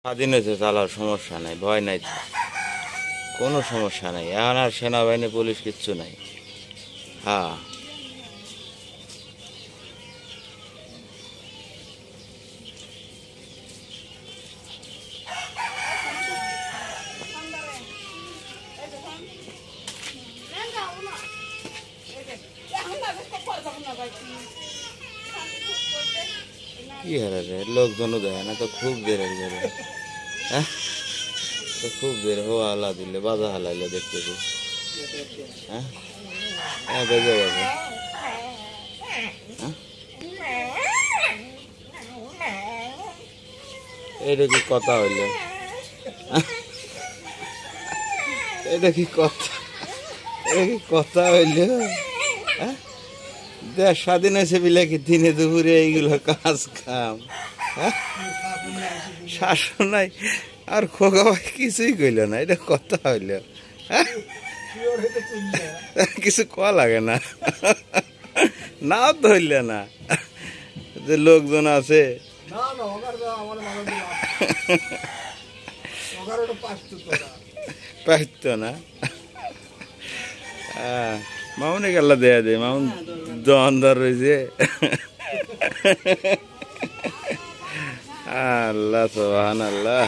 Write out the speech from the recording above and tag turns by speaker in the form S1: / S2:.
S1: স্বাধীন হয়েছে, চালার সমস্যা নাই, ভয় নাই, কোনো সমস্যা নাই। এখন আর সেনাবাহিনী পুলিশ কিচ্ছু নাই। হ্যাঁ, কি হারে রে, লোকজনও দেয় না তো, খুব বেড়ে গেলে। হ্যাঁ, তো খুব বের হওয়া হালা দিলে, বাজা হালাইলে দেখতেছি। হ্যাঁ, হ্যাঁ, বেজে যাবে। হ্যাঁ, এটা কি কথা হইল? এটা কি কথা, এটা কি কথা হইল? হ্যাঁ, দেশ স্বাধীন হয়েছে বিলে কি দিনে দুপুরে এইগুলো কাজ কাম? হ্যাঁ, শাসন নাই আর খোকা ভাই কিছুই কইল না, এটা কথা হইল? হ্যাঁ, কিছু কয়া লাগে না, নাও তো হইলে না যে লোকজন আছে। পাইতো না। মামুনি গাল্লা দেয়া দে, মামুন দোকানদার রয়েছে। আল্লাহ সুবহানাল্লাহ।